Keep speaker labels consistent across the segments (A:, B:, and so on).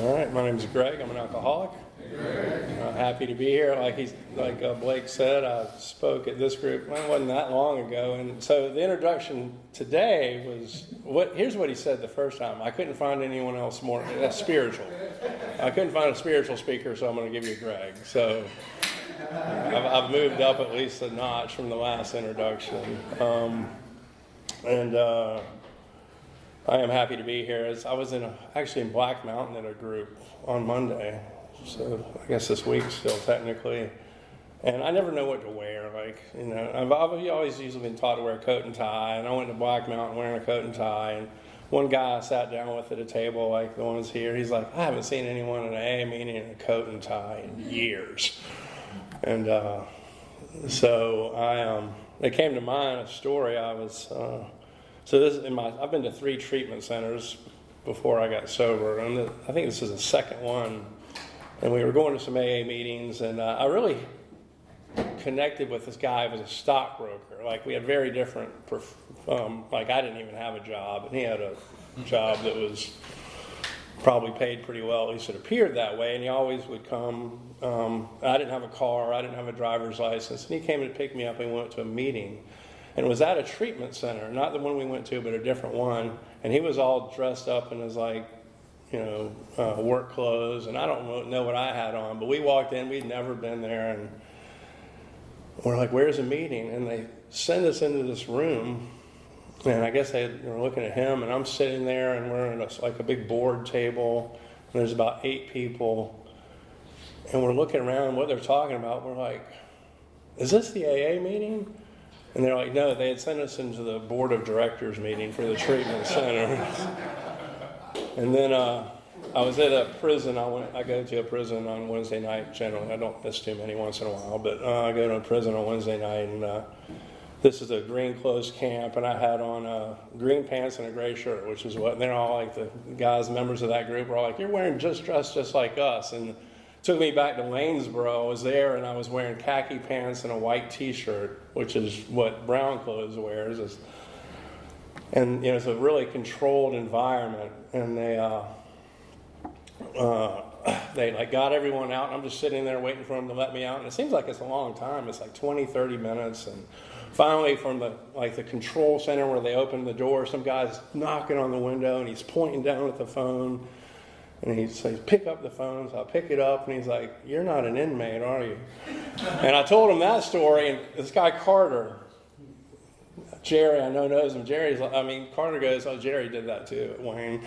A: All right, my name is Greg. I'm an alcoholic. Happy to be here. Like Blake said, I spoke at this group. Well, it wasn't that long ago, and so the introduction today was Here's what he said the first time. I couldn't find anyone else more spiritual. I couldn't find a spiritual speaker, so I'm going to give you Greg. So I've moved up at least a notch from the last introduction, and I am happy to be here. I was actually in Black Mountain in a group on Monday, so I guess this week still technically. And I never know what to wear. I've always usually been taught to wear a coat and tie, and I went to Black Mountain wearing a coat and tie. And one guy I sat down with at a table, like the ones here, he's like, I haven't seen anyone in an AA meeting in a coat and tie in years. And so it came to mind a story. I've been to 3 treatment centers before I got sober, and I think this is the second one. And we were going to some AA meetings, and I really connected with this guy who was a stockbroker. Like, we had very different, I didn't even have a job, and he had a job that was probably paid pretty well, at least it appeared that way, and he always would come. I didn't have a car, I didn't have a driver's license, and he came to pick me up and we went to a meeting. And it was at a treatment center, not the one we went to, but a different one. And he was all dressed up in his, work clothes. And I don't know what I had on, but we walked in. We'd never been there. And we're like, where's the meeting? And they send us into this room. And I guess they were looking at him. And I'm sitting there, and we're in a big board table. And there's about 8 people. And we're looking around what they're talking about. We're like, is this the AA meeting? And they're like, no, they had sent us into the board of directors meeting for the treatment center. And then I was at a prison. I go to a prison on Wednesday night generally. I don't miss too many once in a while, but I go to a prison on Wednesday night, and this is a green closed camp, and I had on green pants and a gray shirt, which is what, and they're all like, the guys, members of that group were all like, you're dressed just like us. And took me back to Lanesboro. I was there, and I was wearing khaki pants and a white T-shirt, which is what brown clothes wears. And it's a really controlled environment. And they got everyone out. And I'm just sitting there waiting for them to let me out. And it seems like it's a long time. It's like 20, 30 minutes. And finally, from the control center where they opened the door, some guy's knocking on the window, and he's pointing down at the phone. And he says, pick up the phone. So I pick it up, and he's like, you're not an inmate, are you? And I told him that story, and this guy Carter, Jerry, I know knows him. Carter goes, oh, Jerry did that too at Wayne.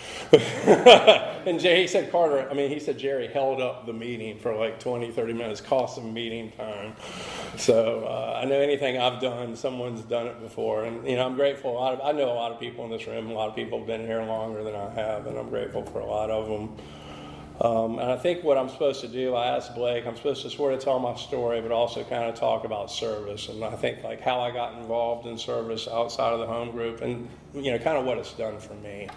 A: And he said Jerry held up the meeting for like 20, 30 minutes, cost him meeting time. So I know anything I've done, someone's done it before. And, I'm grateful. I know a lot of people in this room. A lot of people have been here longer than I have, and I'm grateful for a lot of them. And I think what I'm supposed to do, I asked Blake, I'm supposed to sort of tell my story, but also kind of talk about service. And I think how I got involved in service outside of the home group and, kind of what it's done for me.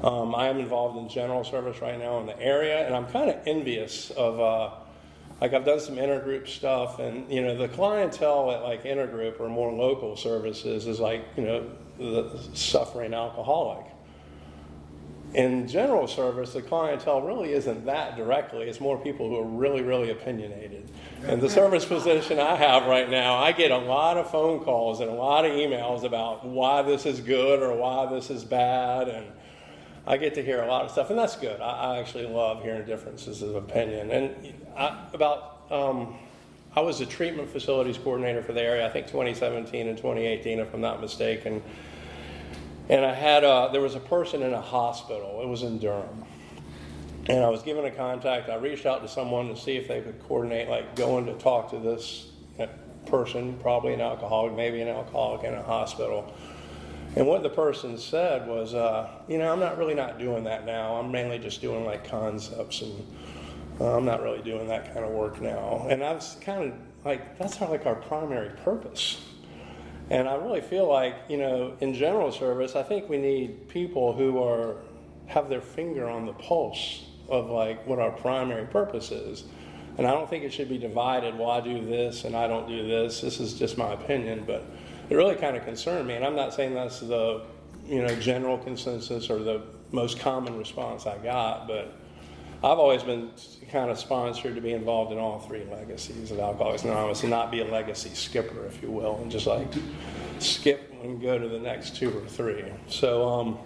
A: I am involved in general service right now in the area, and I'm kind of envious of, I've done some intergroup stuff, and, the clientele at intergroup or more local services is the suffering alcoholic. In general service, the clientele really isn't that directly. It's more people who are really, really opinionated. And the service position I have right now, I get a lot of phone calls and a lot of emails about why this is good or why this is bad. And I get to hear a lot of stuff, and that's good. I actually love hearing differences of opinion. And I was a treatment facilities coordinator for the area, I think 2017 and 2018, if I'm not mistaken. And I had there was a person in a hospital. It was in Durham. And I was given a contact. I reached out to someone to see if they could coordinate, going to talk to this person, probably an alcoholic, maybe an alcoholic in a hospital. And what the person said was, I'm not doing that now. I'm mainly just doing concepts, and I'm not really doing that kind of work now. And I was kind of that's not our primary purpose. And I really feel in general service, I think we need people who have their finger on the pulse of what our primary purpose is. And I don't think it should be divided. Well, I do this and I don't do this. This is just my opinion, but it really kind of concerned me. And I'm not saying that's the general consensus or the most common response I got, but I've always been kind of sponsored to be involved in all 3 legacies of Alcoholics Anonymous and not be a legacy skipper, if you will, and just like skip and go to the next 2 or 3. So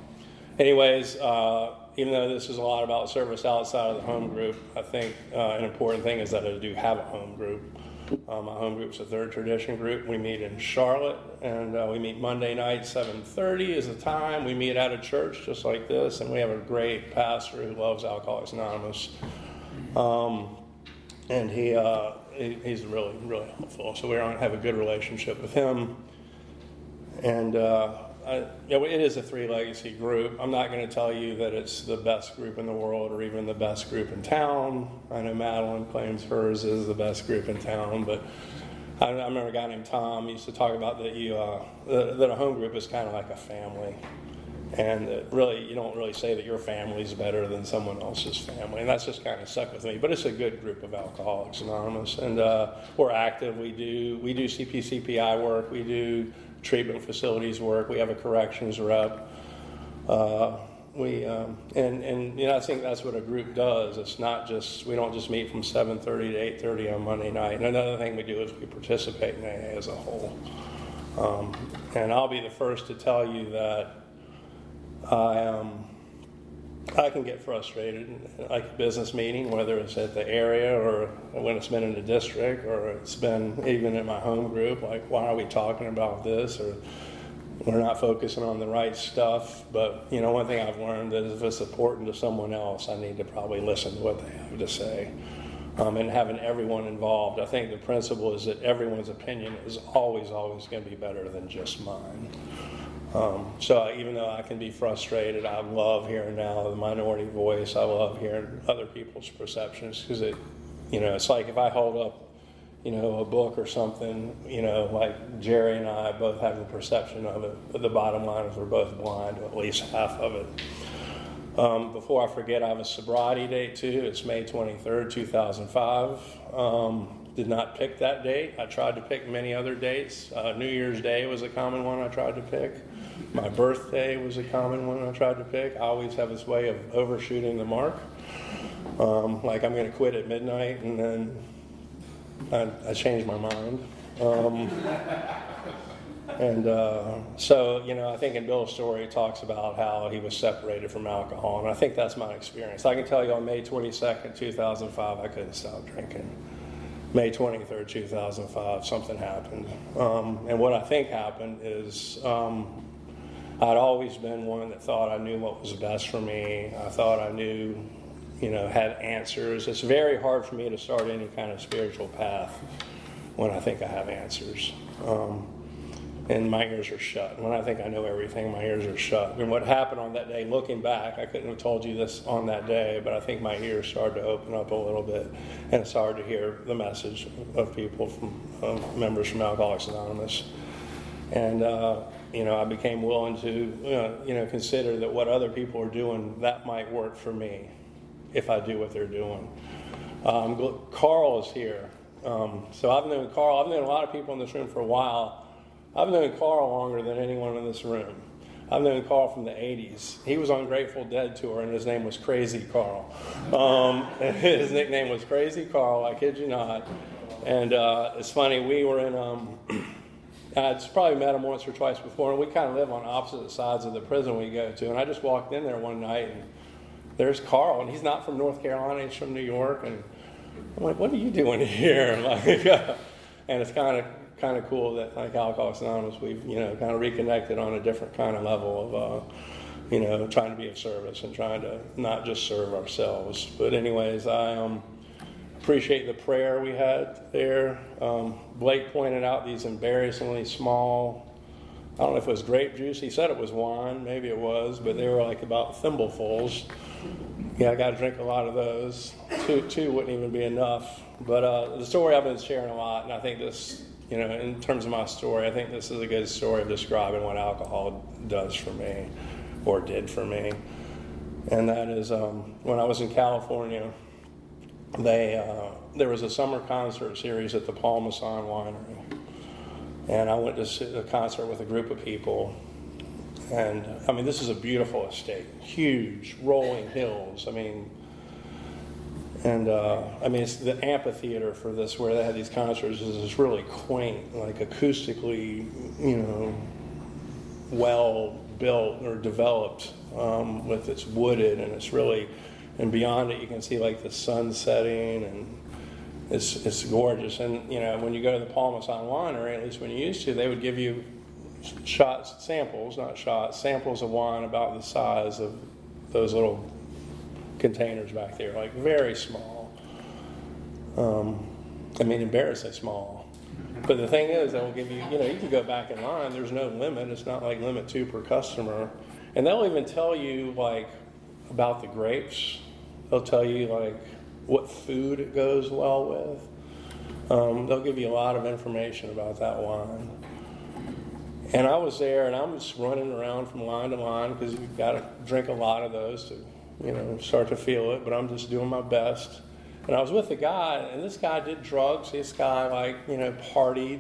A: anyways, even though this is a lot about service outside of the home group, I think an important thing is that I do have a home group. My home group's a Third Tradition group. We meet in Charlotte, and we meet Monday night, 7:30 is the time. We meet at a church just like this, and we have a great pastor who loves Alcoholics Anonymous. And he's really, really helpful. So we have a good relationship with him. And it is a 3 legacy group. I'm not going to tell you that it's the best group in the world or even the best group in town. I know Madeline claims hers is the best group in town, but I remember a guy named Tom used to talk about that that a home group is kind of like a family. And that really, you don't really say that your family's better than someone else's family. And that's just kind of stuck with me. But it's a good group of Alcoholics Anonymous. And we're active. We do CPCPI work. We do treatment facilities work. We have a corrections rep. I think that's what a group does. It's not just, we don't just meet from 7:30 to 8:30 on Monday night. And another thing we do is we participate in AA as a whole. And I'll be the first to tell you that I can get frustrated, like a business meeting, whether it's at the area or when it's been in the district or it's been even in my home group, like, why are we talking about this? Or we're not focusing on the right stuff. But, one thing I've learned is if it's important to someone else, I need to probably listen to what they have to say. And having everyone involved, I think the principle is that everyone's opinion is always going to be better than just mine. So even though I can be frustrated, I love hearing now the minority voice. I love hearing other people's perceptions because it's like if I hold up, a book or something, like Jerry and I both have the perception of it, but the bottom line is we're both blind to at least half of it. Before I forget, I have a sobriety date too. It's May 23rd, 2005. Did not pick that date. I tried to pick many other dates. New Year's Day was a common one I tried to pick. My birthday was a common one I tried to pick. I always have this way of overshooting the mark. Like I'm going to quit at midnight, and then I change my mind. So, I think in Bill's story, he talks about how he was separated from alcohol, and I think that's my experience. I can tell you on May 22nd, 2005, I couldn't stop drinking. May 23rd, 2005, something happened. And what I think happened is I'd always been one that thought I knew what was best for me. I thought I knew, had answers. It's very hard for me to start any kind of spiritual path when I think I have answers. And my ears are shut. When I think I know everything, my ears are shut. And what happened on that day, looking back, I couldn't have told you this on that day, but I think my ears started to open up a little bit, and it's hard to hear the message of people members from Alcoholics Anonymous. And, I became willing to, consider that what other people are doing, that might work for me if I do what they're doing. Carl is here. So I've known Carl. I've known a lot of people in this room for a while. I've known Carl longer than anyone in this room. I've known Carl from the 80s. He was on Grateful Dead tour, and his name was Crazy Carl. His nickname was Crazy Carl, I kid you not. And it's funny, we were in, I'd probably met him once or twice before, and we kind of live on opposite sides of the prison we go to. And I just walked in there one night, and there's Carl, and he's not from North Carolina, he's from New York. And I'm like, what are you doing here? And it's kind of cool that, like Alcoholics Anonymous, we've kind of reconnected on a different kind of level of trying to be of service and trying to not just serve ourselves. But anyways, I appreciate the prayer we had there. Blake pointed out these embarrassingly small, I don't know if it was grape juice. He said it was wine, maybe it was, but they were like about thimblefuls. Yeah, I got to drink a lot of those. Two wouldn't even be enough. But the story I've been sharing a lot, and I think this, in terms of my story, I think this is a good story of describing what alcohol does for me, or did for me. And that is when I was in California, there was a summer concert series at the Paul Masson Winery. And I went to a concert with a group of people. And, this is a beautiful estate. Huge, rolling hills. And I mean, it's the amphitheater for this, where they had these concerts, is this really quaint, like acoustically, well built or developed, with its wooded, and it's really, and beyond it you can see like the sun setting, and it's gorgeous. And when you go to the Palma San Winery, at least when you used to, they would give you samples of wine about the size of those little containers back there, like very small. I mean, embarrassingly small. But the thing is, they'll give you, you can go back in line. There's no limit. It's not like limit 2 per customer. And they'll even tell you, like, about the grapes. They'll tell you, like, what food it goes well with. They'll give you a lot of information about that wine. And I was there, and I'm just running around from line to line, because you've got to drink a lot of those to, start to feel it. But I'm just doing my best. And I was with a guy, and this guy did drugs. This guy, like, partied,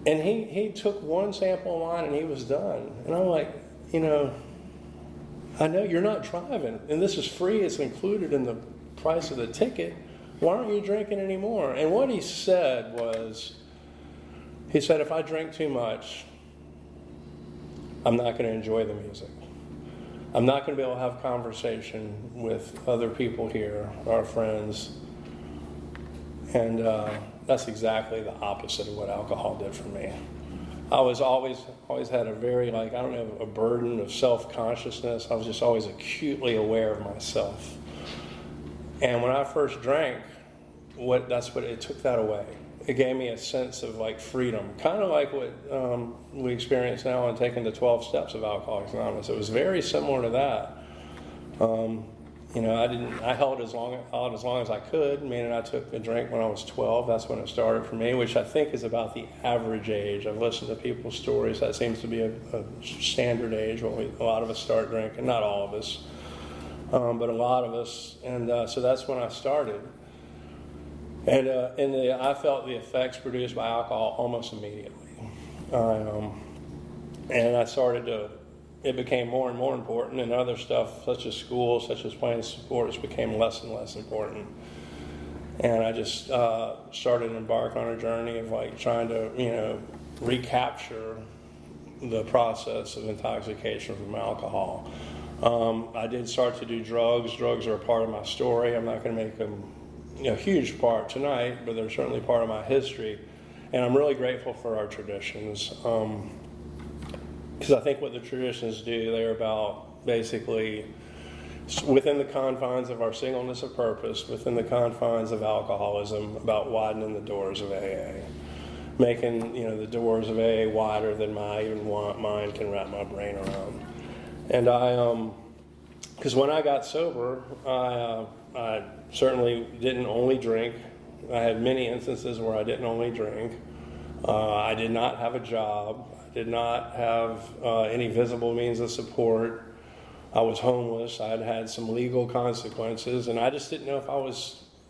A: and he took one sample of wine and he was done. And I'm like, I know you're not driving, and this is free. It's included in the price of the ticket. Why aren't you drinking anymore? And what he said was, if I drink too much, I'm not going to enjoy the music. I'm not going to be able to have conversation with other people here, our friends. And that's exactly the opposite of what alcohol did for me. I was always had a very, a burden of self-consciousness. I was just always acutely aware of myself. And when I first drank, it took that away. It gave me a sense of freedom, kind of like what we experience now in taking the 12 steps of Alcoholics Anonymous. It was very similar to that. I held as long as I could, meaning I took a drink when I was 12. That's when it started for me, which I think is about the average age. I've listened to people's stories. That seems to be a standard age when a lot of us start drinking. Not all of us, but a lot of us. And so that's when I started. And I felt the effects produced by alcohol almost immediately. And I started it became more and more important, and other stuff, such as school, such as playing sports, became less and less important. And I just started to embark on a journey of trying to, recapture the process of intoxication from alcohol. I did start to do drugs. Drugs are a part of my story. I'm not going to make them a huge part tonight, but they're certainly part of my history. And I'm really grateful for our traditions. Because I think what the traditions do, they're about basically within the confines of our singleness of purpose, within the confines of alcoholism, about widening the doors of AA. Making, the doors of AA wider than my mind can wrap my brain around. And because when I got sober, I certainly didn't only drink. I had many instances where I didn't only drink. I did not have a job. I did not have any visible means of support. I was homeless. I had had some legal consequences, and I just didn't know if I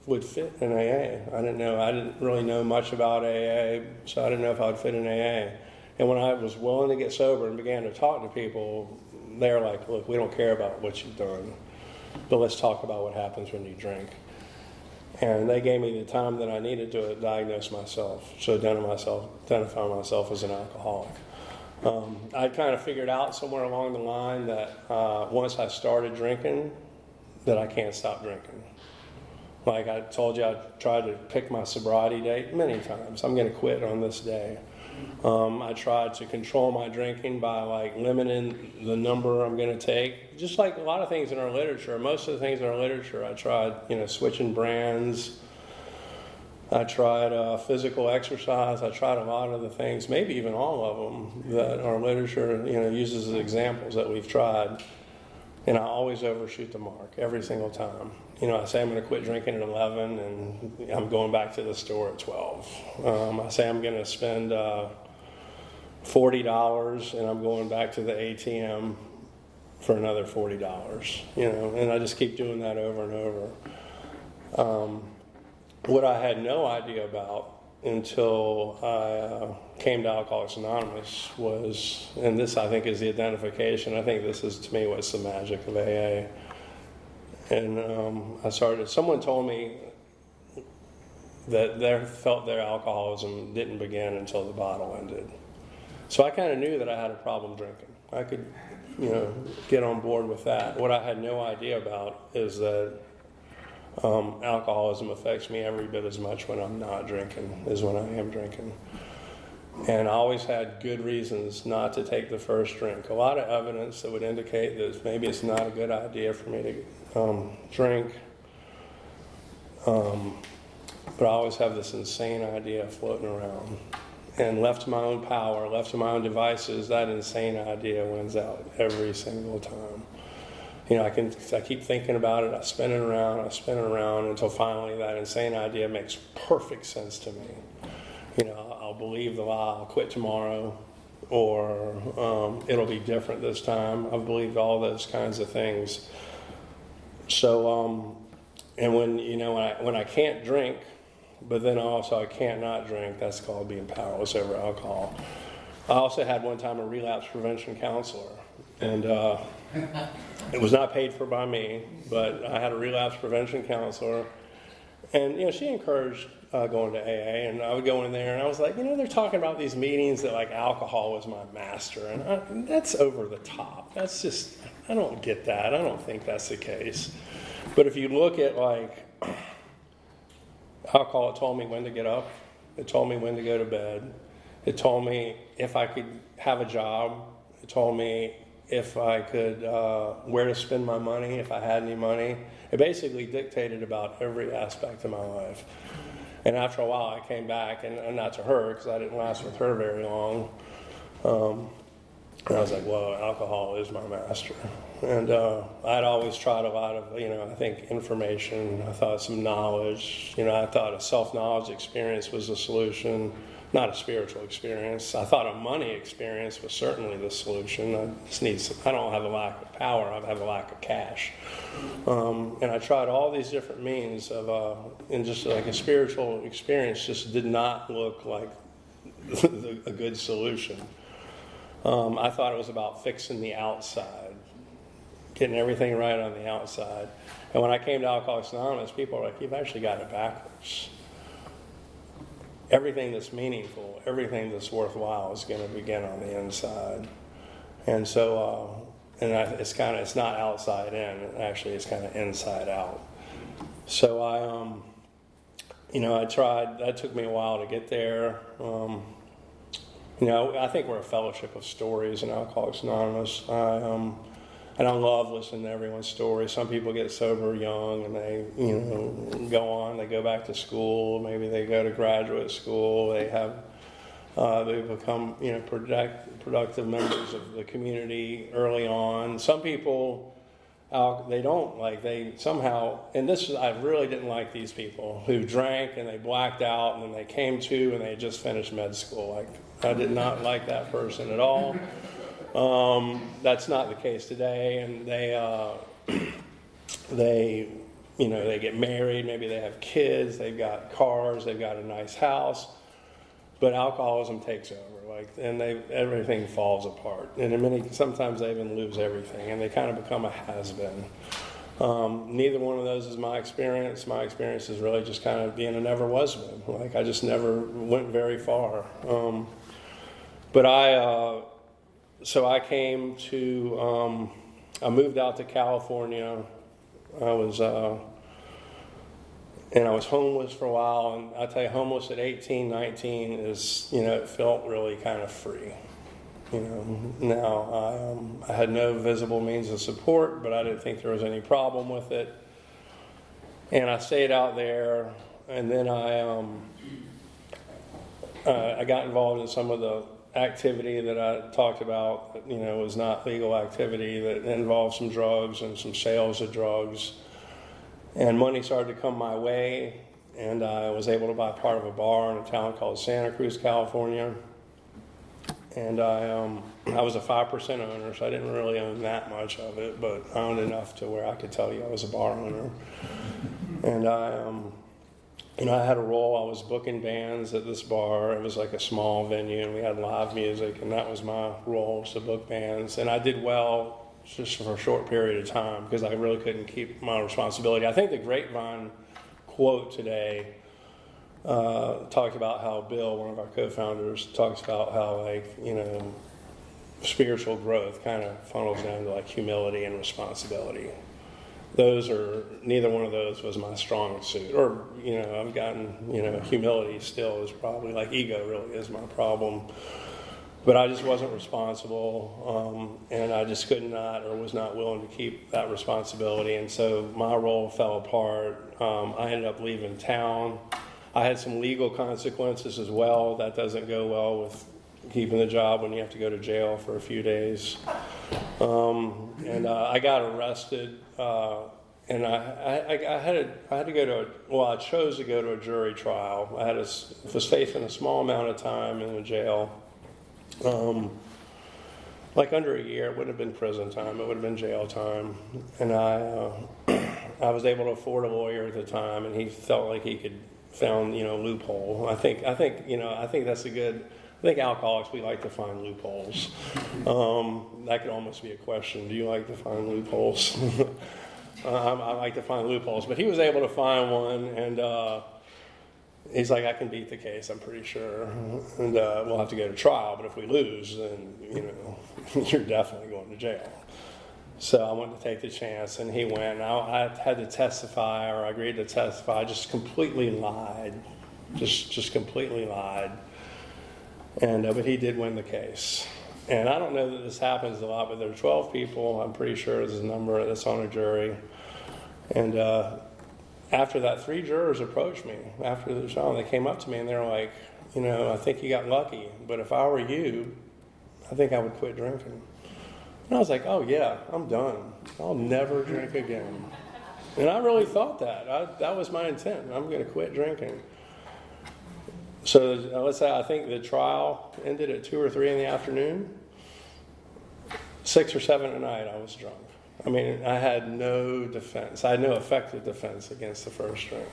A: would fit in AA. I didn't know. I didn't really know much about AA, so I didn't know if I would fit in AA. And when I was willing to get sober and began to talk to people, they were like, "Look, we don't care about what you've done, but let's talk about what happens when you drink." And they gave me the time that I needed to diagnose myself, to identify myself as an alcoholic. I kind of figured out somewhere along the line that once I started drinking, that I can't stop drinking. Like I told you, I tried to pick my sobriety date many times. I'm going to quit on this day. I tried to control my drinking by limiting the number I'm going to take. Just like a lot of things in our literature, most of the things in our literature, I tried, switching brands. I tried physical exercise. I tried a lot of the things, maybe even all of them, that our literature, uses as examples that we've tried. And I always overshoot the mark every single time. I say I'm going to quit drinking at 11, and I'm going back to the store at 12. I say I'm going to spend $40, and I'm going back to the ATM for another $40. And I just keep doing that over and over. What I had no idea about until I came to Alcoholics Anonymous was, and this I think is the identification, I think this is to me what's the magic of AA, And someone told me that they felt their alcoholism didn't begin until the bottle ended. So I kind of knew that I had a problem drinking. I could, get on board with that. What I had no idea about is that alcoholism affects me every bit as much when I'm not drinking as when I am drinking. And I always had good reasons not to take the first drink. A lot of evidence that would indicate that maybe it's not a good idea for me to drink. But I always have this insane idea floating around. And left to my own power, left to my own devices, that insane idea wins out every single time. I keep thinking about it, I spin it around until finally that insane idea makes perfect sense to me. I'll believe the lie, I'll quit tomorrow, or it'll be different this time. I've believed all those kinds of things. So, and when I can't drink, but then also I can't not drink, that's called being powerless over alcohol. I also had one time a relapse prevention counselor, and it was not paid for by me, but I had a relapse prevention counselor, and she encouraged going to AA, and I would go in there and I was like, they're talking about these meetings that like alcohol was my master, and that's over the top. That's just, I don't get that. I don't think that's the case. But if you look at like alcohol, it told me when to get up, it told me when to go to bed, it told me if I could have a job, it told me if I could, where to spend my money, if I had any money. It basically dictated about every aspect of my life. And after a while, I came back, and not to her, because I didn't last with her very long. And I was like, well, alcohol is my master. And I'd always tried a lot of, I think information. I thought some knowledge. I thought a self-knowledge experience was the solution, not a spiritual experience. I thought a money experience was certainly the solution. I don't have a lack of power. I have a lack of cash. And I tried all these different means of, and just like a spiritual experience just did not look like a good solution. I thought it was about fixing the outside, getting everything right on the outside. And when I came to Alcoholics Anonymous, people were like, you've actually got it backwards. Everything that's meaningful, everything that's worthwhile is going to begin on the inside. And so, it's not outside in, actually it's kind of inside out. So I tried, that took me a while to get there. I think we're a fellowship of stories in Alcoholics Anonymous. And I love listening to everyone's story. Some people get sober young and they, go on. They go back to school. Maybe they go to graduate school. They become, productive members of the community early on. Some people, they somehow, and I really didn't like these people who drank and they blacked out and then they came to and they just finished med school. I did not like that person at all. That's not the case today, and they get married, maybe they have kids, they've got cars, they've got a nice house, but alcoholism takes over, and everything falls apart, and sometimes they even lose everything, and they kind of become a has-been. Neither one of those is my experience. My experience is really just kind of being a never-was-been. I just never went very far. So I came to, I moved out to California. I was homeless for a while, and I tell you, homeless at 18, 19 is, it felt really kind of free. Now I had no visible means of support, but I didn't think there was any problem with it. And I stayed out there, and then I got involved in some of the activity that I talked about, was not legal activity, that involved some drugs and some sales of drugs. And money started to come my way, and I was able to buy part of a bar in a town called Santa Cruz, California. And I was a 5% owner, so I didn't really own that much of it, but I owned enough to where I could tell you I was a bar owner. And I had a role. I was booking bands at this bar. It was like a small venue, and we had live music, and that was my role, was to book bands. And I did well just for a short period of time because I really couldn't keep my responsibility. I think the Grapevine quote today talked about how Bill, one of our co-founders, talks about how spiritual growth kind of funnels down to like humility and responsibility. Neither one of those was my strong suit. Or, I've gotten, humility still is probably, like ego really is my problem. But I just wasn't responsible, and I just was not willing to keep that responsibility. And so my role fell apart. I ended up leaving town. I had some legal consequences as well. That doesn't go well with keeping the job when you have to go to jail for a few days. And I got arrested, and I had to go to I chose to go to a jury trial. I was facing a small amount of time in the jail, like under a year. It wouldn't have been prison time; it would have been jail time. And I was able to afford a lawyer at the time, and he felt like he could found loophole. I think that's a good. I think alcoholics, we like to find loopholes. That could almost be a question. Do you like to find loopholes? I like to find loopholes. But he was able to find one, and he's like, I can beat the case, I'm pretty sure. And we'll have to go to trial, but if we lose, then, you're definitely going to jail. So I wanted to take the chance, and he went. I had to testify, or I agreed to testify. I just completely lied. Just completely lied. And but he did win the case. And I don't know that this happens a lot, but there are 12 people. I'm pretty sure there's a number that's on a jury. And after that, 3 jurors approached me after the trial. They came up to me and they were like, I think you got lucky, but if I were you, I think I would quit drinking. And I was like, oh yeah, I'm done. I'll never drink again. And I really thought that. That was my intent. I'm going to quit drinking. So let's say I think the trial ended at 2 or 3 in the afternoon. 6 or 7 at night, I was drunk. I mean, I had no defense. I had no effective defense against the first drink.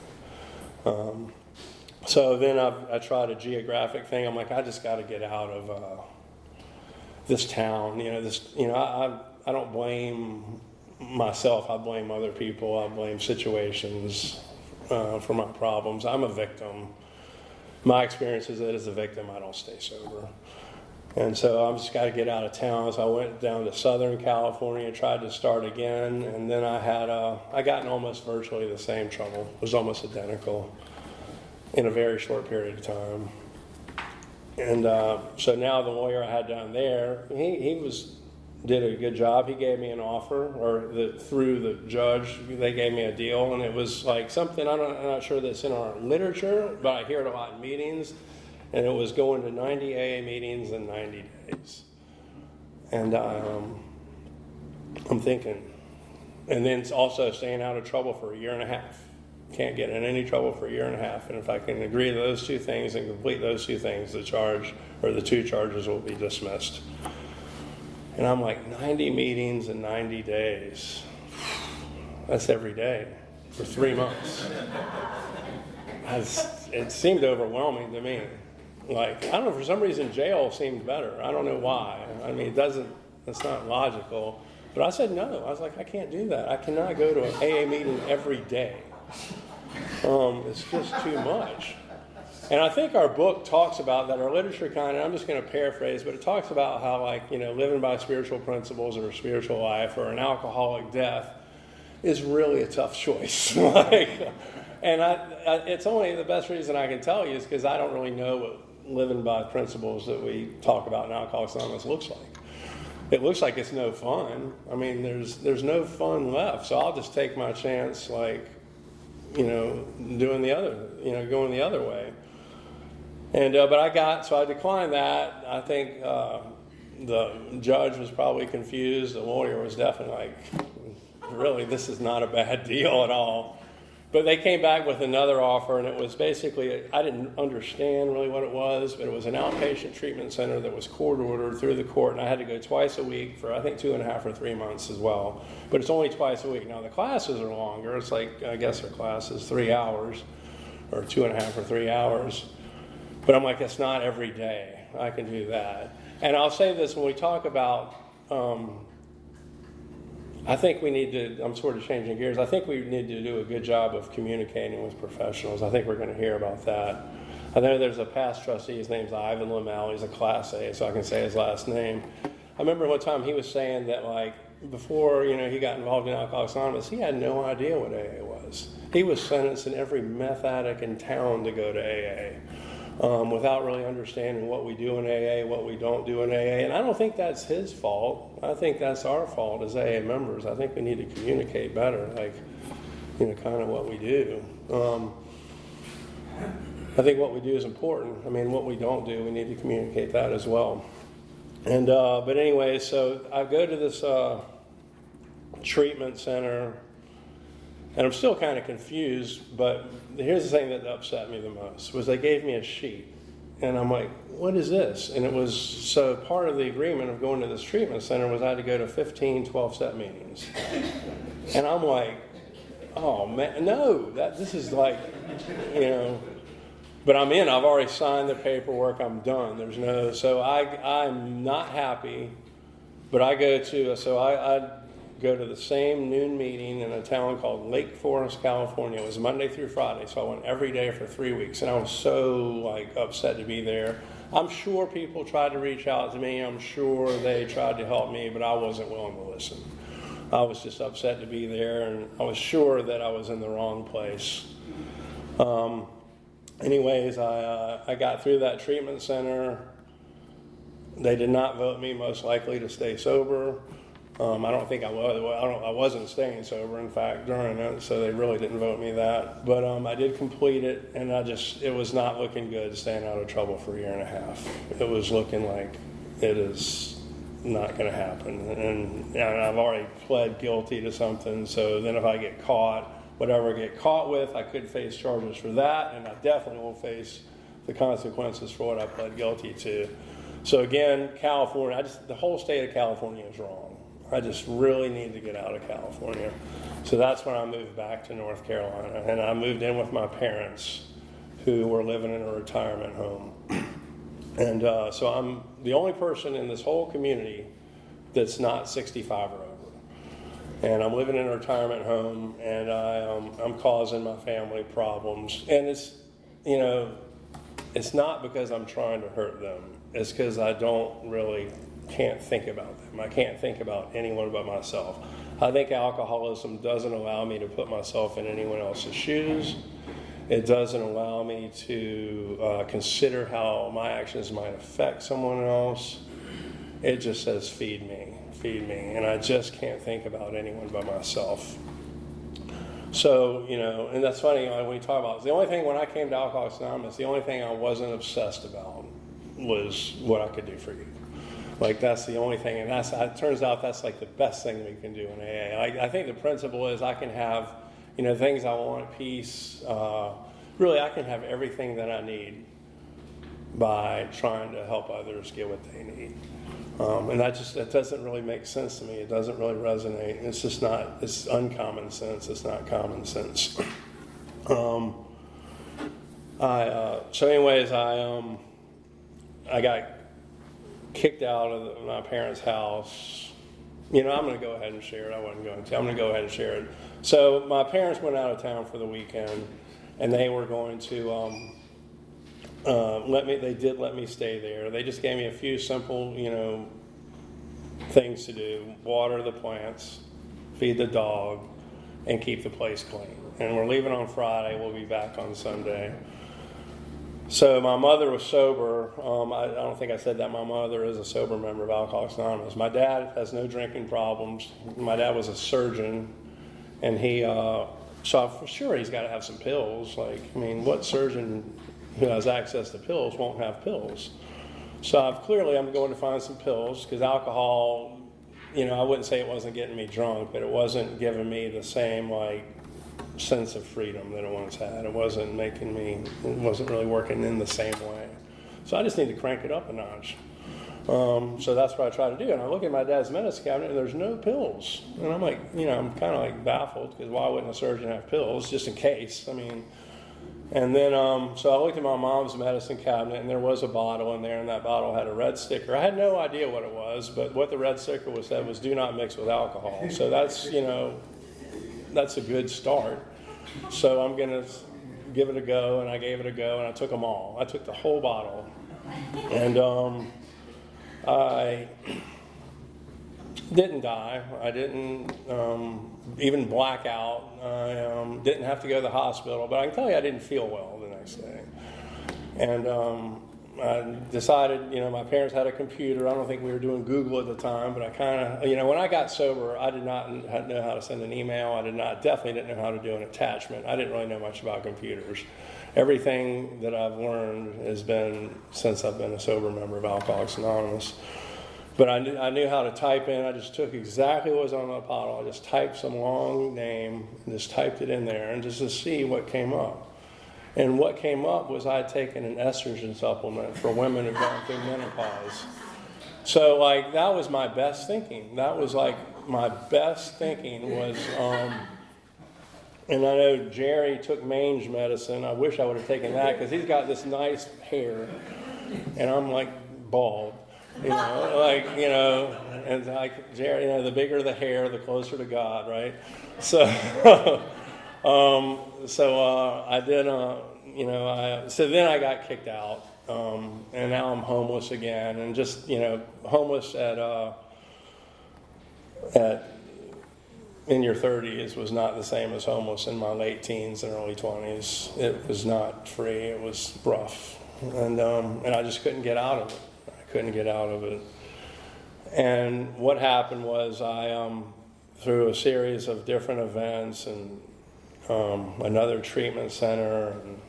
A: So then I tried a geographic thing. I'm like, I just got to get out of this town. I don't blame myself. I blame other people. I blame situations for my problems. I'm a victim. My experience is that as a victim, I don't stay sober. And so I've just got to get out of town. So I went down to Southern California, tried to start again, and then I got in almost virtually the same trouble. It was almost identical in a very short period of time. And so now the lawyer I had down there, he did a good job. He gave me an offer, through the judge, they gave me a deal, and it was like something, I'm not sure that's in our literature, but I hear it a lot in meetings, and it was going to 90 AA meetings in 90 days. And I'm thinking, and then it's also staying out of trouble for 1.5 years. Can't get in any trouble for 1.5 years, and if I can agree to those 2 things and complete those 2 things, the 2 charges will be dismissed. And I'm like, 90 meetings in 90 days. That's every day for 3 months. It seemed overwhelming to me. Like, I don't know, for some reason jail seemed better. I don't know why. I mean, it's not logical. But I said no. I was like, I can't do that. I cannot go to an AA meeting every day. It's just too much. And I think our book talks about that, our literature kind of, I'm just going to paraphrase, but it talks about how, living by spiritual principles or a spiritual life or an alcoholic death is really a tough choice. It's only the best reason I can tell you is because I don't really know what living by principles that we talk about in Alcoholics Anonymous looks like. It looks like it's no fun. I mean, there's no fun left. So I'll just take my chance, doing the other, going the other way. And but I declined that. I think the judge was probably confused. The lawyer was definitely like, really, this is not a bad deal at all. But they came back with another offer, and it was basically, I didn't understand really what it was, but it was an outpatient treatment center that was court ordered through the court, and I had to go twice a week for, I think, 2.5 or 3 months as well. But it's only twice a week. Now, the classes are longer. It's like, I guess their class is 3 hours, or 2.5 or 3 hours. But I'm like, it's not every day. I can do that. And I'll say this, when we talk about I think we need to, I'm sort of changing gears, I think we need to do a good job of communicating with professionals. I think we're going to hear about that. I know there's a past trustee, his name's Ivan Lamel, he's a Class A, so I can say his last name. I remember one time he was saying that, like, before, he got involved in Alcoholics Anonymous, he had no idea what AA was. He was sentencing every meth addict in town to go to AA. Without really understanding what we do in AA, what we don't do in AA. And I don't think that's his fault. I think that's our fault as AA members. I think we need to communicate better, like, kind of what we do. I think what we do is important. I mean, what we don't do, we need to communicate that as well. And, but anyway, so I go to this treatment center, and I'm still kind of confused, but here's the thing that upset me the most, was they gave me a sheet. And I'm like, what is this? And it was, so part of the agreement of going to this treatment center was I had to go to 15 12-step meetings. And I'm like, oh man, no, this is like, but I'm in, I've already signed the paperwork, I'm done. There's no, so I'm not happy, but I go to the same noon meeting in a town called Lake Forest, California. It was Monday through Friday, so I went every day for 3 weeks, and I was so upset to be there. I'm sure people tried to reach out to me. I'm sure they tried to help me, but I wasn't willing to listen. I was just upset to be there, and I was sure that I was in the wrong place. Anyways, I got through that treatment center. They did not vote me most likely to stay sober. I don't think I was. I wasn't staying sober, in fact, during it, so they really didn't vote me that. But I did complete it, and it was not looking good staying out of trouble for a year and a half. It was looking like it is not going to happen. And I've already pled guilty to something, so then if I get caught, whatever I get caught with, I could face charges for that, and I definitely will face the consequences for what I pled guilty to. So again, California, the whole state of California is wrong. I just really need to get out of California. So that's when I moved back to North Carolina. And I moved in with my parents, who were living in a retirement home. And so I'm the only person in this whole community that's not 65 or over. And I'm living in a retirement home, and I'm causing my family problems. And it's not because I'm trying to hurt them. It's because I can't think about them. I can't think about anyone but myself. I think alcoholism doesn't allow me to put myself in anyone else's shoes. It doesn't allow me to consider how my actions might affect someone else. It just says, feed me. And I just can't think about anyone but myself. So, and that's funny when you talk about, the only thing when I came to Alcoholics Anonymous, the only thing I wasn't obsessed about was what I could do for you. Like, that's the only thing, and it turns out that's like the best thing we can do in AA. I think the principle is I can have, things I want, peace. Really, I can have everything that I need by trying to help others get what they need. And that doesn't really make sense to me. It doesn't really resonate. It's just not, it's uncommon sense. It's not common sense. So anyways, I got kicked out of my parents' house. I'm going to go ahead and share it. I wasn't going to. I'm going to go ahead and share it. So my parents went out of town for the weekend, and they were going to they did let me stay there. They just gave me a few simple, things to do: water the plants, feed the dog, and keep the place clean. And we're leaving on Friday. We'll be back on Sunday. So my mother was sober. I don't think I said that. My mother is a sober member of Alcoholics Anonymous. My dad has no drinking problems. My dad was a surgeon, and so for sure he's got to have some pills. What surgeon who has access to pills won't have pills? So I'm going to find some pills, because alcohol, I wouldn't say it wasn't getting me drunk, but it wasn't giving me the same sense of freedom that it once had. It wasn't really working in the same way. So I just need to crank it up a notch. So that's what I try to do. And I look at my dad's medicine cabinet, and there's no pills. And I'm I'm kind of baffled, because why wouldn't a surgeon have pills, just in case? And then, so I looked at my mom's medicine cabinet, and there was a bottle in there, and that bottle had a red sticker. I had no idea what it was, but what the red sticker said was, "Do not mix with alcohol." So that's, that's a good start. So I'm going to give it a go, and I gave it a go, and I took them all. I took the whole bottle, and I didn't die. I didn't even black out. I didn't have to go to the hospital, but I can tell you I didn't feel well the next day. And I decided, my parents had a computer. I don't think we were doing Google at the time, but I kind of, when I got sober, I did not know how to send an email. Definitely didn't know how to do an attachment. I didn't really know much about computers. Everything that I've learned has been since I've been a sober member of Alcoholics Anonymous. But I knew how to type in. I just took exactly what was on my bottle. I just typed some long name and just typed it in there and just to see what came up. And what came up was I had taken an estrogen supplement for women who've gone through menopause. So, that was my best thinking. That was, my best thinking was, and I know Jerry took mange medicine. I wish I would have taken that because he's got this nice hair, and I'm, bald. And Jerry, the bigger the hair, the closer to God, right? So, I did, so then I got kicked out, and now I'm homeless again, and just, homeless at in your 30s was not the same as homeless in my late teens and early 20s. It was not free. It was rough, and I just couldn't get out of it. Couldn't get out of it. And what happened was I, through a series of different events and another treatment center and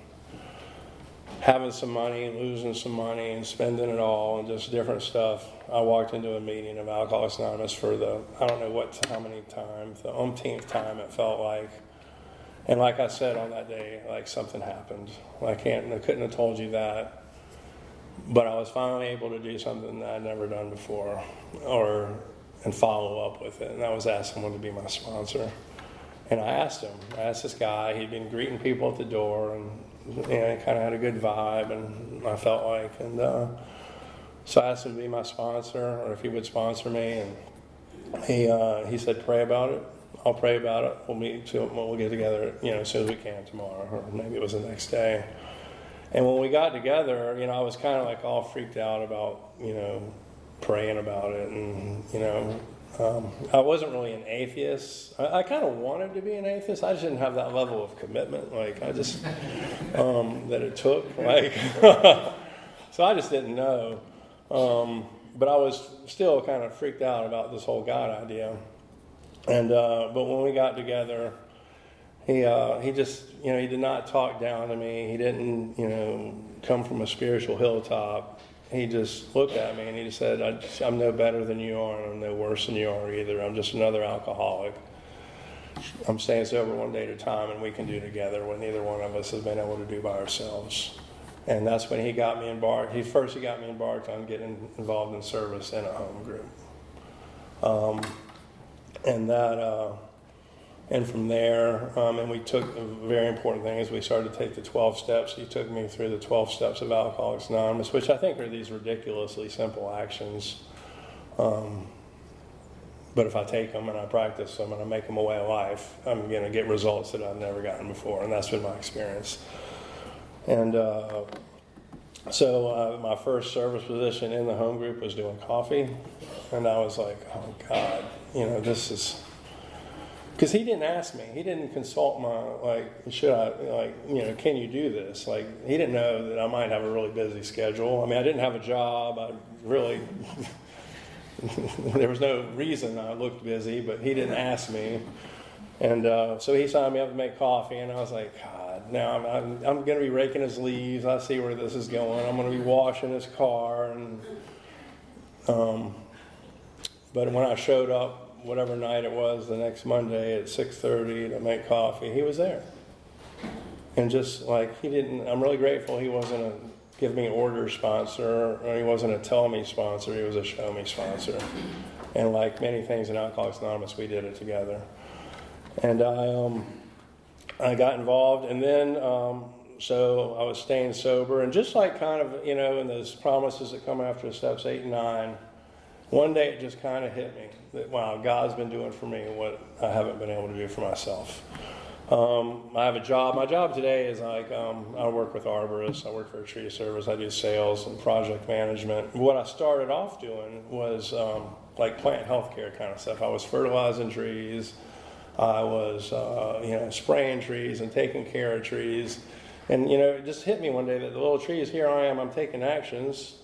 A: having some money, losing some money and spending it all and just different stuff, I walked into a meeting of Alcoholics Anonymous for I don't know how many times, the umpteenth time it felt like. And like I said on that day, something happened. I couldn't have told you that. But I was finally able to do something that I'd never done before, and follow up with it. And that was ask someone to be my sponsor. And I asked him. I asked this guy. He'd been greeting people at the door, and he kind of had a good vibe. And I felt like, and so I asked him to be my sponsor, or if he would sponsor me. And he said, "Pray about it. I'll pray about it. We'll meet. We'll get together, as soon as we can tomorrow, or maybe it was the next day." And when we got together, I was kind of all freaked out about, praying about it. And, I wasn't really an atheist. I kind of wanted to be an atheist. I just didn't have that level of commitment. I just, that it took. So I just didn't know. But I was still kind of freaked out about this whole God idea. And, but when we got together, he just, he did not talk down to me. He didn't, come from a spiritual hilltop. He just looked at me and he just said, I'm no better than you are, and I'm no worse than you are either. I'm just another alcoholic. I'm staying sober one day at a time, and we can do together what neither one of us has been able to do by ourselves. And that's when he got me embarked. He got me embarked on getting involved in service in a home group. And from there, and we took a very important thing is we started to take the 12 steps. He took me through the 12 steps of Alcoholics Anonymous, which I think are these ridiculously simple actions. But if I take them and I practice them and I make them a way of life, I'm going to get results that I've never gotten before, and that's been my experience. And so my first service position in the home group was doing coffee, and I was like, oh God, this is... Because he didn't ask me. He didn't consult my, should I, can you do this? He didn't know that I might have a really busy schedule. I mean, I didn't have a job. I really, there was no reason I looked busy, but he didn't ask me. And so he signed me up to make coffee, and I was like, God, now I'm going to be raking his leaves. I see where this is going. I'm going to be washing his car. And but when I showed up, whatever night it was, the next Monday at 6:30 to make coffee, he was there. And just he didn't, I'm really grateful he wasn't a give me orders sponsor, or he wasn't a tell me sponsor, he was a show me sponsor. And like many things in Alcoholics Anonymous, we did it together. And I got involved, and then so I was staying sober, and just like kind of, in those promises that come after steps 8 and 9, one day it just kind of hit me that, wow, God's been doing for me what I haven't been able to do for myself. I have a job. My job today is like, I work with arborists. I work for a tree service. I do sales and project management. What I started off doing was like plant healthcare kind of stuff. I was fertilizing trees. I was, spraying trees and taking care of trees. And, it just hit me one day that the little trees, here I am, I'm taking actions.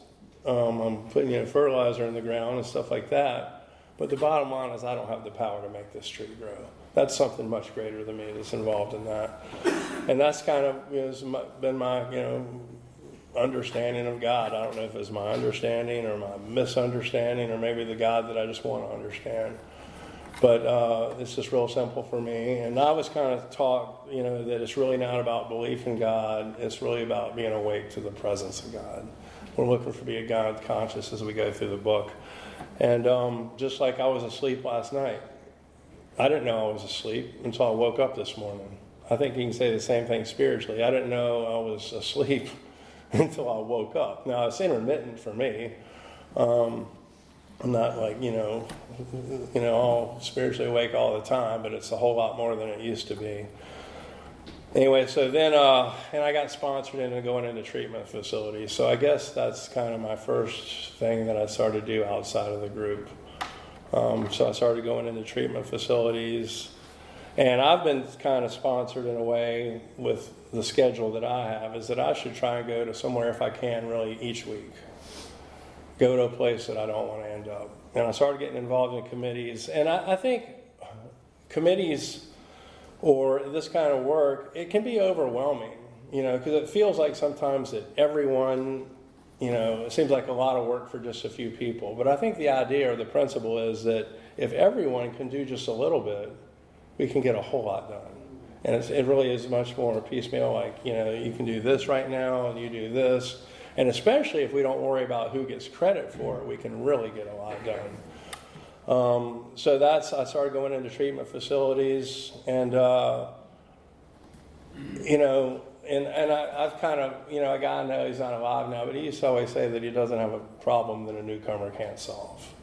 A: I'm putting, fertilizer in the ground and stuff like that. But the bottom line is I don't have the power to make this tree grow. That's something much greater than me that's involved in that. And that's kind of been my, understanding of God. I don't know if it's my understanding or my misunderstanding or maybe the God that I just want to understand. But it's just real simple for me. And I was kind of taught, that it's really not about belief in God. It's really about being awake to the presence of God. We're looking for being God conscious as we go through the book. And just like I was asleep last night, I didn't know I was asleep until I woke up this morning. I think you can say the same thing spiritually. I didn't know I was asleep until I woke up. Now, it's intermittent for me. I'm not like, all spiritually awake all the time, but it's a whole lot more than it used to be. Anyway, so then, and I got sponsored into going into treatment facilities. So I guess that's kind of my first thing that I started to do outside of the group. So I started going into treatment facilities. And I've been kind of sponsored in a way with the schedule that I have, is that I should try and go to somewhere if I can really each week. Go to a place that I don't want to end up. And I started getting involved in committees. And I think committees or this kind of work, it can be overwhelming, because it feels like sometimes that everyone, it seems like a lot of work for just a few people. But I think the idea or the principle is that if everyone can do just a little bit, we can get a whole lot done. And it really is much more piecemeal, like, you can do this right now and you do this. And especially if we don't worry about who gets credit for it, we can really get a lot done. So I started going into treatment facilities, and, I've kind of, a guy I know, he's not alive now, but he used to always say that he doesn't have a problem that a newcomer can't solve.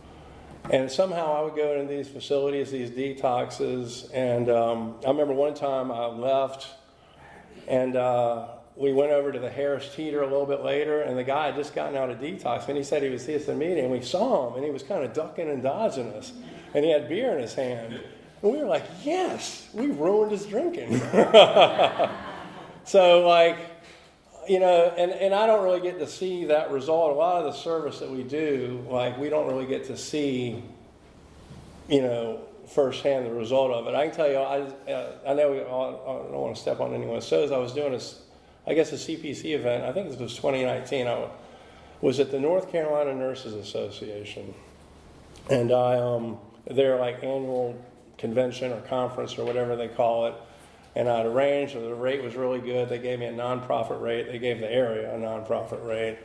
A: And somehow I would go into these facilities, these detoxes, and I remember one time I left, and we went over to the Harris Teeter a little bit later, and the guy had just gotten out of detox, and he said he would see us at the meeting, and we saw him, and he was kind of ducking and dodging us, and he had beer in his hand. And we were like, yes, we ruined his drinking. So, and I don't really get to see that result. A lot of the service that we do, we don't really get to see, firsthand the result of it. I can tell you, I know I don't want to step on anyone's toes. I was doing a CPC event. I think this was 2019. I was at the North Carolina Nurses Association, and their annual convention or conference or whatever they call it. And I'd arranged, the rate was really good. They gave me a nonprofit rate. They gave the area a nonprofit rate.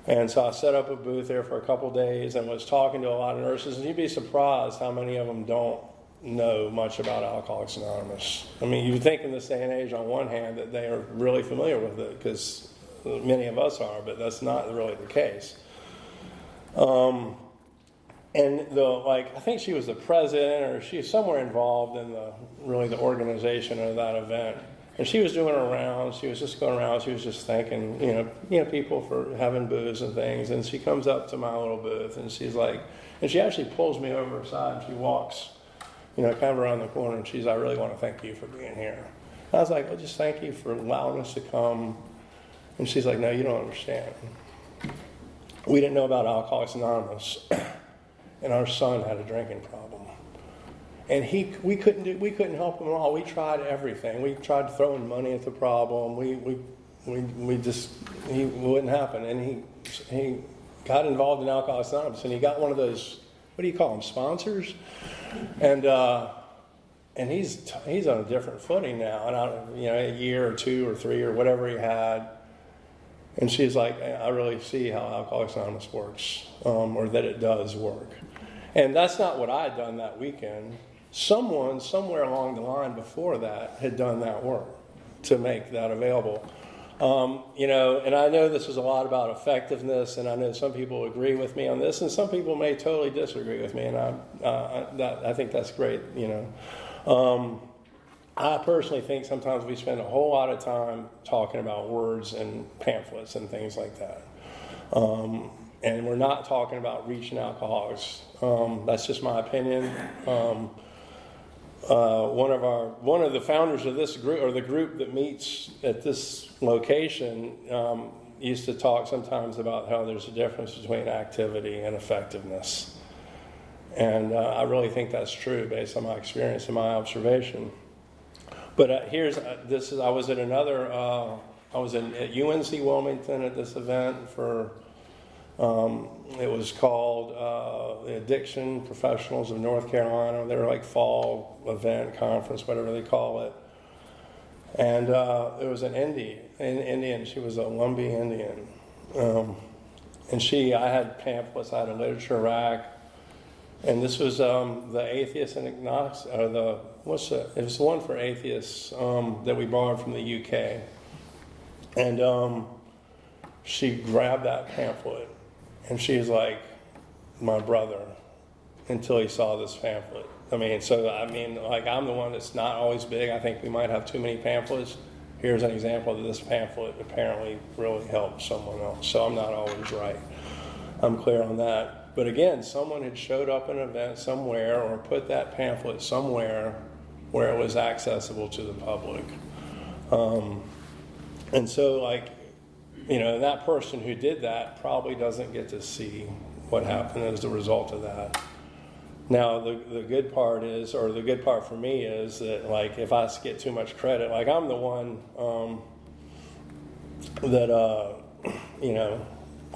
A: And so I set up a booth there for a couple days and was talking to a lot of nurses. And you'd be surprised how many of them don't know much about Alcoholics Anonymous. I mean, you would think in this day and age, on one hand, that they are really familiar with it, because many of us are, but that's not really the case. And I think she was the president, or she was somewhere involved in the organization of that event. And she was doing her rounds. She was just going around. She was just thanking, people for having booze and things. And she comes up to my little booth, and she's like, and she actually pulls me over her side, and she walks, kind of around the corner, and she's, I really want to thank you for being here. And I was like, well, just thank you for allowing us to come. And she's like, no, you don't understand. We didn't know about Alcoholics Anonymous. And our son had a drinking problem, and we couldn't help him at all. We tried everything. We tried throwing money at the problem. He wouldn't happen. And he got involved in Alcoholics Anonymous, and he got one of those, what do you call them, sponsors, and he's on a different footing now. And a year or 2 or 3 or whatever he had. And she's like, I really see how Alcoholics Anonymous works, or that it does work. And that's not what I had done that weekend. Someone, somewhere along the line before that, had done that work to make that available. And I know this is a lot about effectiveness, and I know some people agree with me on this, and some people may totally disagree with me, and I think that's great. I personally think sometimes we spend a whole lot of time talking about words and pamphlets and things like that. And we're not talking about reaching alcoholics. That's just my opinion. One of the founders of this group, or the group that meets at this location, used to talk sometimes about how there's a difference between activity and effectiveness. And I really think that's true based on my experience and my observation. But I was at at UNC Wilmington at this event for, it was called the Addiction Professionals of North Carolina. They were like fall event, conference, whatever they call it. And there was an Indian, she was a Lumbee Indian. And I had pamphlets, I had a literature rack. And this was the atheist and agnostic, or it was the one for atheists that we borrowed from the UK. And she grabbed that pamphlet, and she was like, my brother, until he saw this pamphlet. I'm the one that's not always big. I think we might have too many pamphlets. Here's an example of this pamphlet apparently really helped someone else. So I'm not always right. I'm clear on that. But again, someone had showed up at an event somewhere or put that pamphlet somewhere where it was accessible to the public. And so, that person who did that probably doesn't get to see what happened as a result of that. Now, the good part is, or the good part for me is that, if I get too much credit, I'm the one that,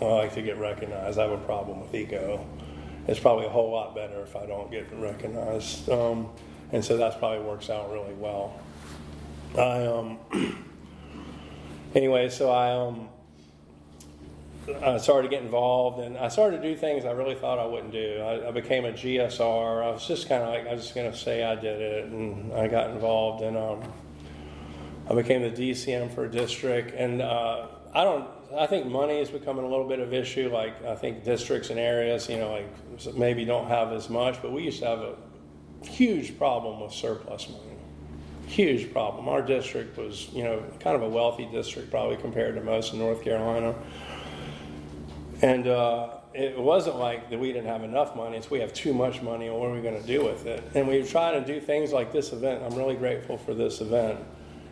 A: I like to get recognized. I have a problem with ego. It's probably a whole lot better if I don't get recognized. And so that probably works out really well. I started to get involved, and I started to do things I really thought I wouldn't do. I became a GSR. I was just kind of I was just going to say I did it, and I got involved, and I became the DCM for a district, and I think money is becoming a little bit of an issue. I think districts and areas, maybe don't have as much, but we used to have a huge problem with surplus money. Huge problem. Our district was, kind of a wealthy district, probably compared to most in North Carolina. And it wasn't like that we didn't have enough money. It's we have too much money, and what are we going to do with it? And we were trying to do things like this event. I'm really grateful for this event.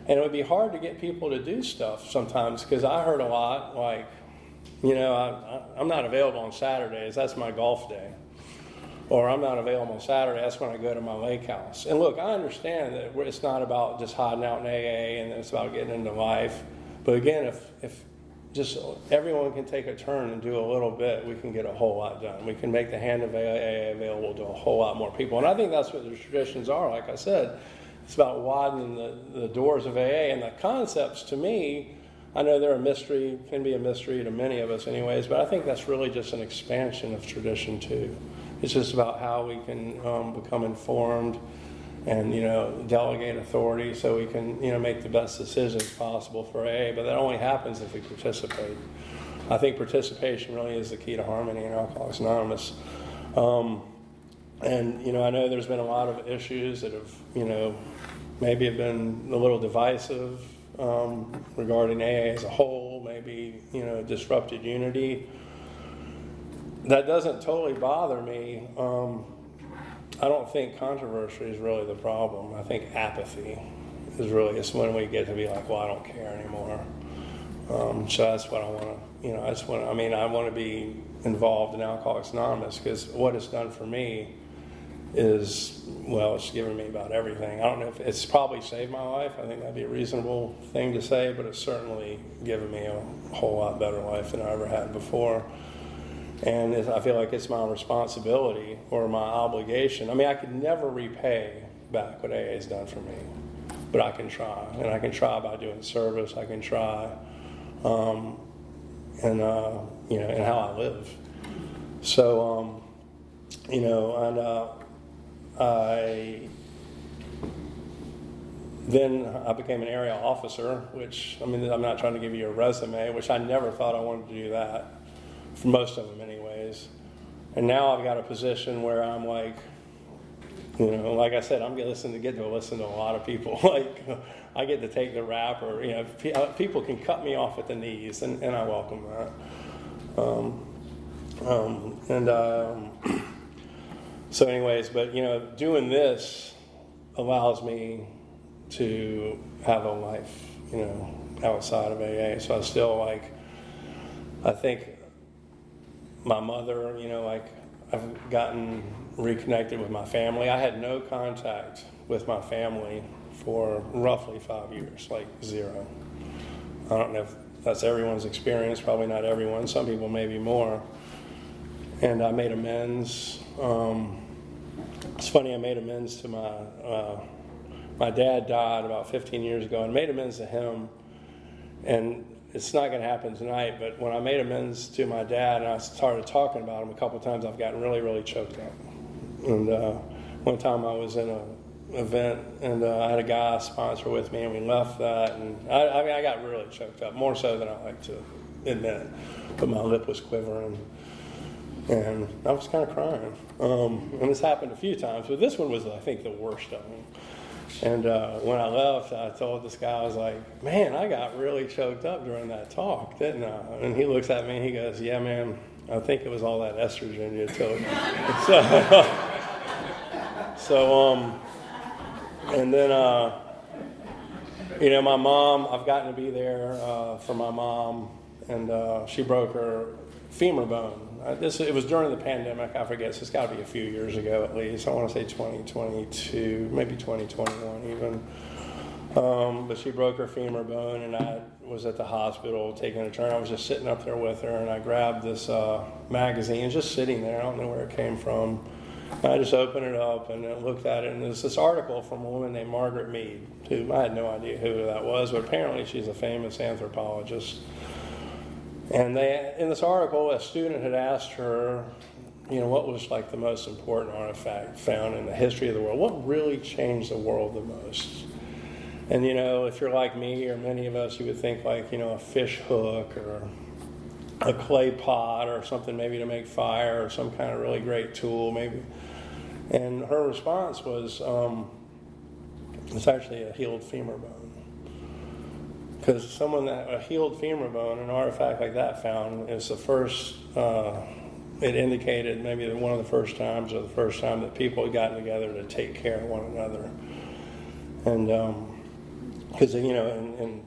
A: And it would be hard to get people to do stuff sometimes, because I heard a lot I'm not available on Saturdays. That's my golf day. Or I'm not available on Saturday. That's when I go to my lake house. And look, I understand that it's not about just hiding out in AA, and it's about getting into life. But again, if just everyone can take a turn and do a little bit, we can get a whole lot done. We can make the hand of AA available to a whole lot more people. And I think that's what the traditions are. Like I said, it's about widening the doors of AA. And the concepts, to me, I know they're a mystery, can be a mystery to many of us anyways, but I think that's really just an expansion of tradition too. It's just about how we can become informed and, delegate authority so we can, make the best decisions possible for AA, but that only happens if we participate. I think participation really is the key to harmony in Alcoholics Anonymous. And, I know there's been a lot of issues that have, maybe have been a little divisive regarding AA as a whole, maybe, disrupted unity. That doesn't totally bother me. I don't think controversy is really the problem. I think apathy is really, it's when we get to be like, well, I don't care anymore. So that's what I want to, I want to be involved in Alcoholics Anonymous, because what it's done for me is, well, it's given me about everything. I don't know if it's probably saved my life. I think that'd be a reasonable thing to say, but it's certainly given me a whole lot better life than I ever had before. And I feel like it's my responsibility or my obligation. I could never repay back what AA has done for me, but I can try. And I can try by doing service. I can try, and how I live. So, Then I became an area officer, which, I mean, I'm not trying to give you a resume, which I never thought I wanted to do that, for most of them anyways. And now I've got a position where I'm like, you know, like I said, I'm get to listen to a lot of people. Like, I get to take the rap, or, you know, people can cut me off at the knees, and I welcome that. So anyways, but, you know, doing this allows me to have a life, you know, outside of AA. So I still, like, I think my mother, you know, like, I've gotten reconnected with my family. I had no contact with my family for roughly 5 years, like zero. I don't know if that's everyone's experience, probably not everyone. Some people maybe more. And I made amends. It's funny, I made amends to my dad died about 15 years ago, and made amends to him. And it's not going to happen tonight, but when I made amends to my dad and I started talking about him a couple of times, I've gotten really, really choked up. And one time I was in an event, and I had a guy sponsor with me, and we left that, and I mean, I got really choked up, more so than I like to admit, but my lip was quivering, and I was kind of crying. And this happened a few times, but this one was, I think, the worst of them. And when I left, I told this guy, I was like, man, I got really choked up during that talk, didn't I? And he looks at me and he goes, yeah, man, I think it was all that estrogen you took. And then, you know, my mom, I've gotten to be there for my mom, and she broke her femur bone. It was during the pandemic, I forget, so it's got to be a few years ago at least. I want to say 2022, maybe 2021 even. But she broke her femur bone, and I was at the hospital taking a turn. I was just sitting up there with her, and I grabbed this magazine, just sitting there. I don't know where it came from. And I just opened it up and looked at it, and there's this article from a woman named Margaret Mead, who I had no idea who that was, but apparently she's a famous anthropologist. And in this article, a student had asked her, you know, what was like the most important artifact found in the history of the world? What really changed the world the most? And, you know, if you're like me or many of us, you would think like, you know, a fish hook or a clay pot or something maybe to make fire, or some kind of really great tool maybe. And her response was, it's actually a healed femur bone. Because a healed femur bone, an artifact like that found, is the first, it indicated maybe one of the first times, or the first time that people had gotten together to take care of one another. And because, you know, in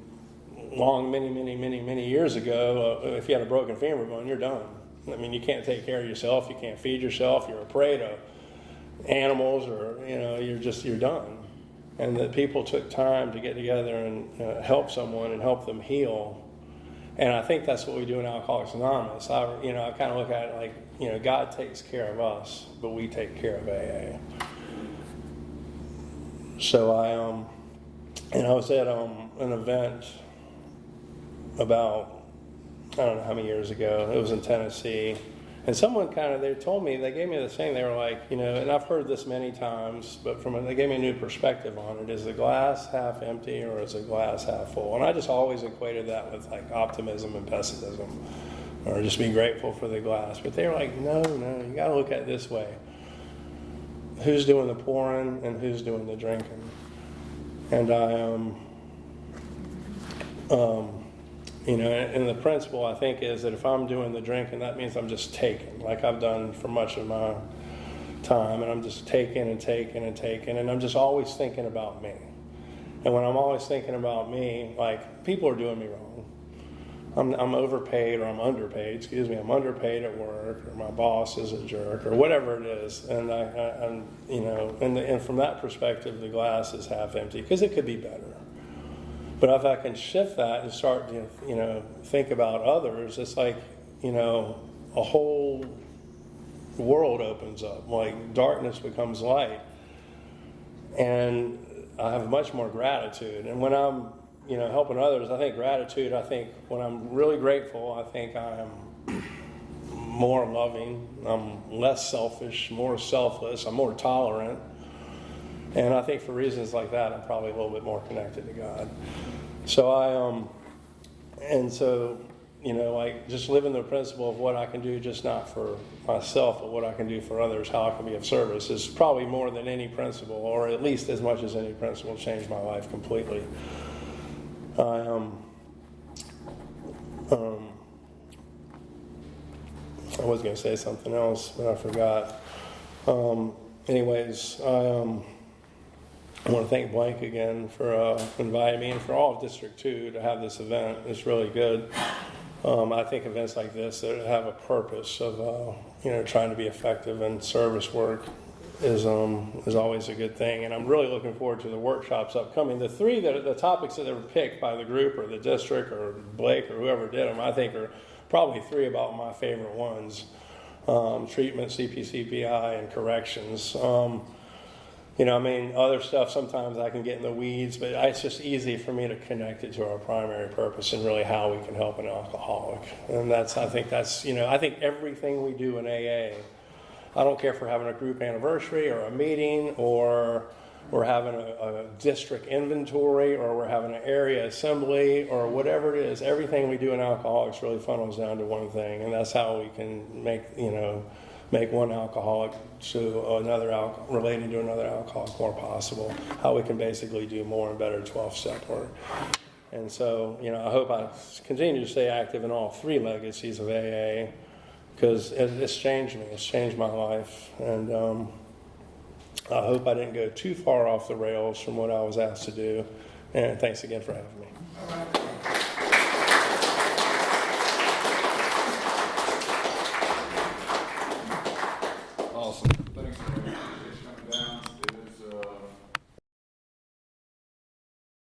A: many years ago, if you had a broken femur bone, you're done. I mean, you can't take care of yourself, you can't feed yourself, you're a prey to animals, or, you know, you're done. And that people took time to get together and help someone and help them heal. And I think that's what we do in Alcoholics Anonymous. I kind of look at it like, you know, God takes care of us, but we take care of AA. So I was at an event about, I don't know how many years ago. It was in Tennessee. And someone they gave me this thing, they were like, you know, and I've heard this many times, but they gave me a new perspective on it. Is the glass half empty, or is the glass half full? And I just always equated that with like optimism and pessimism, or just be grateful for the glass. But they were like, no, you got to look at it this way. Who's doing the pouring and who's doing the drinking? And you know, and the principle, I think, is that if I'm doing the drinking, that means I'm just taking, like I've done for much of my time, and I'm just taking, and I'm just always thinking about me. And when I'm always thinking about me, like, people are doing me wrong. I'm overpaid, or I'm underpaid, I'm underpaid at work, or my boss is a jerk, or whatever it is. And I'm you know, and from that perspective, the glass is half empty, because it could be better. But if I can shift that and start to, you know, think about others, it's like, you know, a whole world opens up. Like, darkness becomes light. And I have much more gratitude. And when I'm, you know, helping others, I think gratitude, when I'm really grateful, I think I'm more loving, I'm less selfish, more selfless, I'm more tolerant. And I think for reasons like that, I'm probably a little bit more connected to God. So like just living the principle of what I can do, just not for myself, but what I can do for others, how I can be of service, is probably more than any principle, or at least as much as any principle, changed my life completely. I was going to say something else, but I forgot. Anyways, I want to thank Blank again for inviting me, and for all of District 2 to have this event. It's really good. I think events like this that have a purpose of trying to be effective in service work is always a good thing. And I'm really looking forward to the workshops upcoming. The topics that were picked by the group or the district or Blake or whoever did them, I think are probably 3 about my favorite ones: treatment, CPCPI, and corrections. Other stuff, sometimes I can get in the weeds, but it's just easy for me to connect it to our primary purpose and really how we can help an alcoholic. And I think everything we do in AA, I don't care if we're having a group anniversary or a meeting, or we're having a district inventory, or we're having an area assembly, or whatever it is, everything we do in alcoholics really funnels down to one thing, and that's how we can make one alcoholic to another relating to another alcoholic more possible, how we can basically do more and better 12-step work. And so, I hope I continue to stay active in all 3 legacies of AA, because it's changed me. It's changed my life. And I hope I didn't go too far off the rails from what I was asked to do. And thanks again for having me.